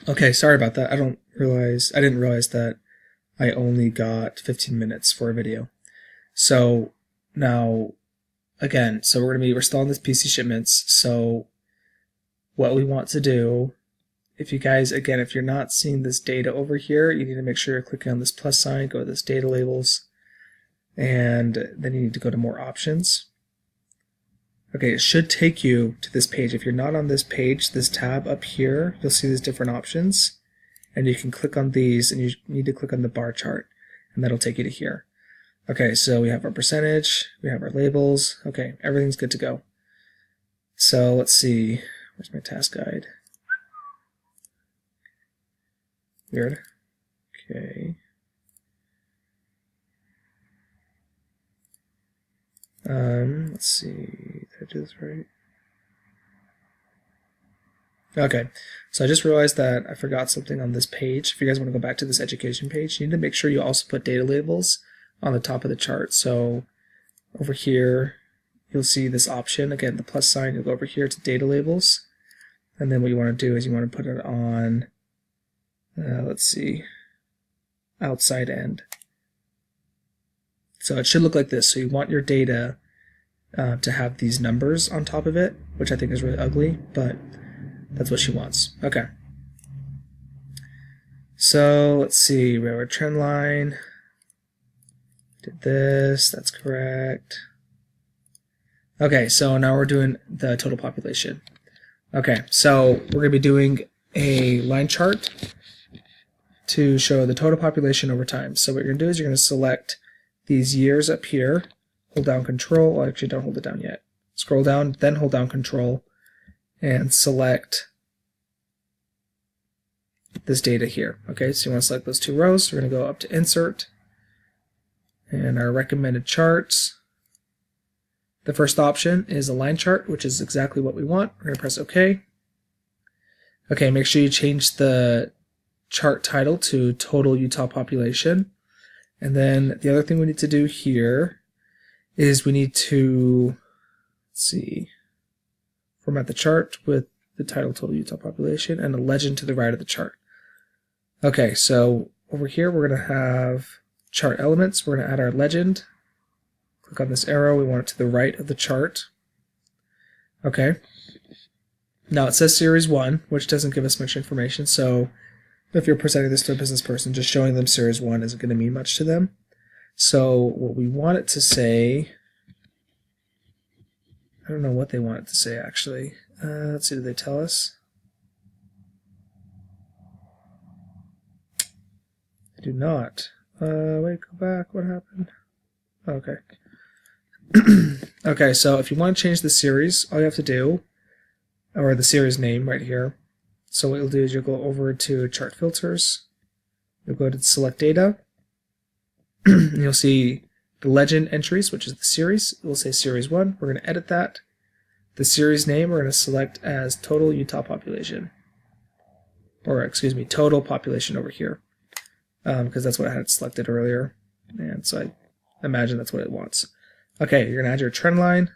Okay, sorry about that. I didn't realize that I only got 15 minutes for a video. So now, again, so we're still on this PC shipments. So what we want to do, if you guys, again, if you're not seeing this data over here, you need to make sure you're clicking on this plus sign, go to this data labels, and then you need to go to more options. Okay, it should take you to this page. If you're not on this page, this tab up here, you'll see these different options, and you can click on these, and you need to click on the bar chart, and that'll take you to here. Okay, so we have our percentage, we have our labels. Okay, everything's good to go. So let's see, where's my task guide? Weird. Okay. Let's see, did I do this right? Okay, so I just realized that I forgot something on this page. If you guys want to go back to this education page, you need to make sure you also put data labels on the top of the chart. So over here, you'll see this option. Again, the plus sign, you'll go over here to data labels. And then what you want to do is you want to put it on, let's see, outside end. So it should look like this. So you want your data to have these numbers on top of it, which I think is really ugly, but that's what she wants. Okay. So let's see, we have our trend line. Did this, that's correct. Okay, so now we're doing the total population. Okay, so we're going to be doing a line chart to show the total population over time. So what you're going to do is you're going to select these years up here, hold down control, well, actually don't hold it down yet. Scroll down, then hold down control, and select this data here. Okay, so you want to select those two rows. We're going to go up to insert, and our recommended charts. The first option is a line chart, which is exactly what we want. We're going to press OK. Okay, make sure you change the chart title to Total Utah Population. And then the other thing we need to do here is we need to, let's see, format the chart with the title Total Utah Population and a legend to the right of the chart. Okay, so over here we're going to have chart elements. We're going to add our legend. Click on this arrow. We want it to the right of the chart. Okay. Now it says Series 1, which doesn't give us much information, so if you're presenting this to a business person, just showing them Series 1 isn't going to mean much to them. So what we want it to say, I don't know what they want it to say actually. Let's see, do they tell us? They do not. Wait, go back, what happened? Okay. Okay, so if you want to change the series, all you have to do, or the series name right here, so what you'll do is you'll go over to chart filters, you'll go to select data, and you'll see the legend entries, which is the series. It will say Series 1. We're going to edit that. The series name we're going to select as Total Utah Population. Or, excuse me, Total Population over here. Because that's what I had selected earlier. And so I imagine that's what it wants. Okay, you're going to add your trend line.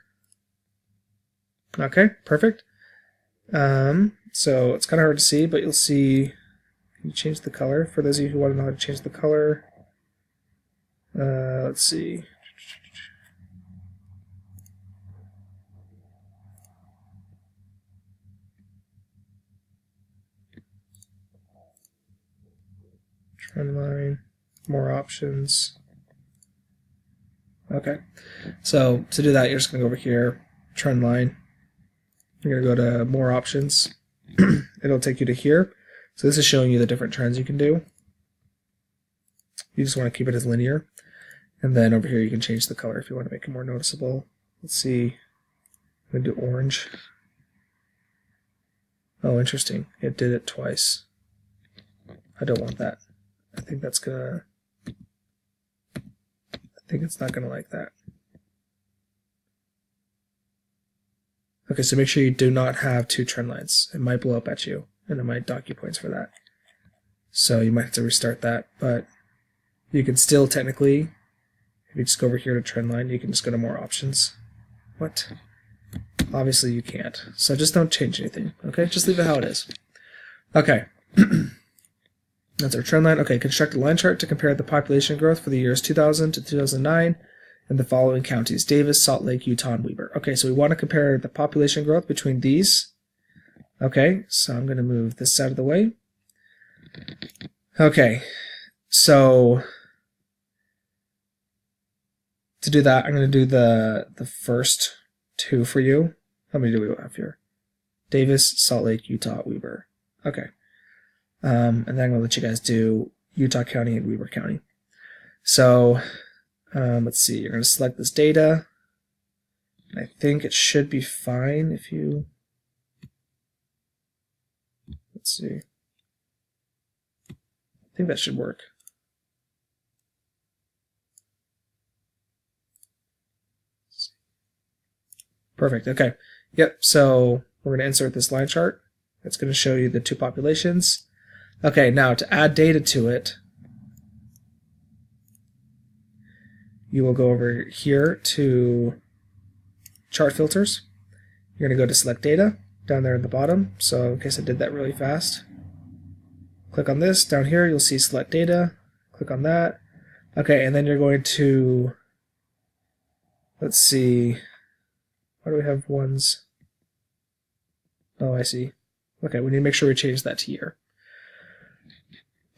Okay, perfect. So it's kind of hard to see, but you'll see, you change the color. For those of you who want to know how to change the color, let's see. Trend line, more options. Okay, so to do that, you're just going to go over here, trend line. You're going to go to more options. It'll take you to here. So this is showing you the different trends you can do. You just want to keep it as linear. And then over here you can change the color if you want to make it more noticeable. Let's see. I'm going to do orange. Oh, interesting. It did it twice. I don't want that. I think that's going to... I think it's not going to like that. Okay, so make sure you do not have two trend lines. It might blow up at you, and it might dock you points for that. So you might have to restart that, but you can still technically, if you just go over here to trend line, you can just go to more options. What? Obviously you can't. So just don't change anything, okay? Just leave it how it is. Okay, That's our trend line. Okay, construct a line chart to compare the population growth for the years 2000 to 2009 in the following counties: Davis, Salt Lake, Utah, and Weber. Okay, so we want to compare the population growth between these. Okay, so I'm going to move this out of the way. Okay, so to do that, I'm going to do the first two for you. How many do we have here? Davis, Salt Lake, Utah, Weber. Okay. And then I'm going to let you guys do Utah County and Weber County. So let's see. You're going to select this data. I think it should be fine if you... Let's see. I think that should work. Perfect. Okay. Yep. So we're going to insert this line chart. It's going to show you the two populations. Okay. Now to add data to it, you will go over here to chart filters. You're going to go to select data down there at the bottom. So in case I did that really fast, click on this. Down here you'll see select data. Click on that. Okay, and then you're going to, let's see, why do we have ones? Oh, I see. Okay, we need to make sure we change that to year.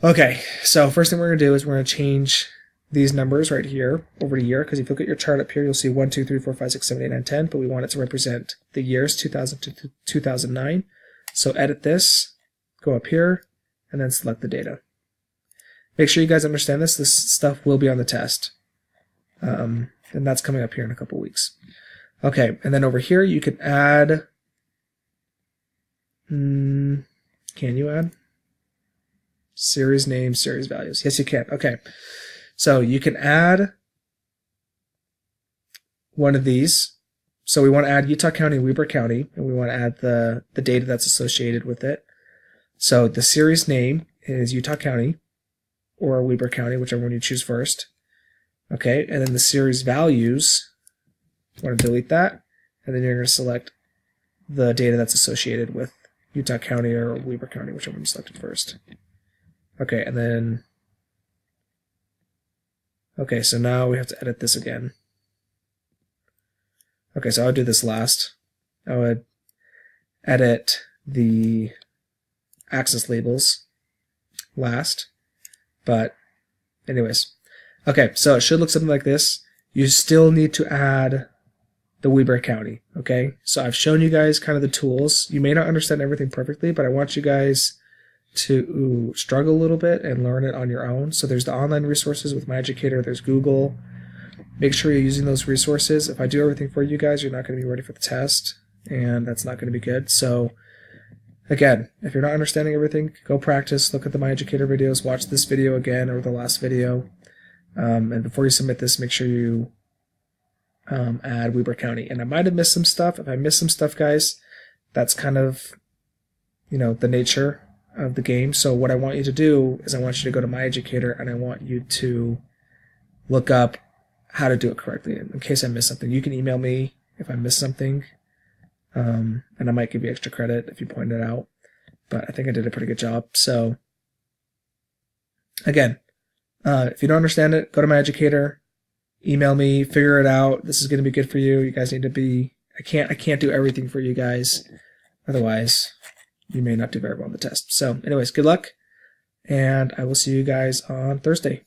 Okay, so first thing we're going to do is we're going to change these numbers right here over to year, because if you look at your chart up here, you'll see 1, 2, 3, 4, 5, 6, 7, 8, 9, 10, but we want it to represent the years 2000 to 2009. So edit this, go up here, and then select the data. Make sure you guys understand this. This stuff will be on the test. And that's coming up here in a couple weeks. Okay, and then over here you can add... can you add? Series names, series values. Yes, you can. Okay. So you can add one of these. So we want to add Utah County, Weber County, and we want to add the data that's associated with it. So the series name is Utah County or Weber County, whichever one you choose first. Okay, and then the series values, you want to delete that, and then you're going to select the data that's associated with Utah County or Weber County, whichever one you selected first. Okay, and then... Okay, so now we have to edit this again. Okay, so I'll do this last. I would edit the axis labels last. But anyways. Okay, so it should look something like this. You still need to add the Weber County, okay? So I've shown you guys kind of the tools. You may not understand everything perfectly, but I want you guys to struggle a little bit and learn it on your own. So there's the online resources with MyEducator, there's Google. Make sure you're using those resources. If I do everything for you guys, you're not going to be ready for the test, and that's not going to be good. So again, if you're not understanding everything, go practice, look at the MyEducator videos, watch this video again or the last video. And before you submit this, make sure you add Weber County. And I might have missed some stuff. If I missed some stuff, guys, that's kind of, the nature of the game. So what I want you to do is I want you to go to MyEducator and I want you to look up how to do it correctly. In case I miss something, you can email me if I miss something, and I might give you extra credit if you point it out. But I think I did a pretty good job. So again, if you don't understand it, go to MyEducator, email me, figure it out. This is going to be good for you. You guys need to be... I can't do everything for you guys. Otherwise, you may not do very well on the test. So anyways, good luck, and I will see you guys on Thursday.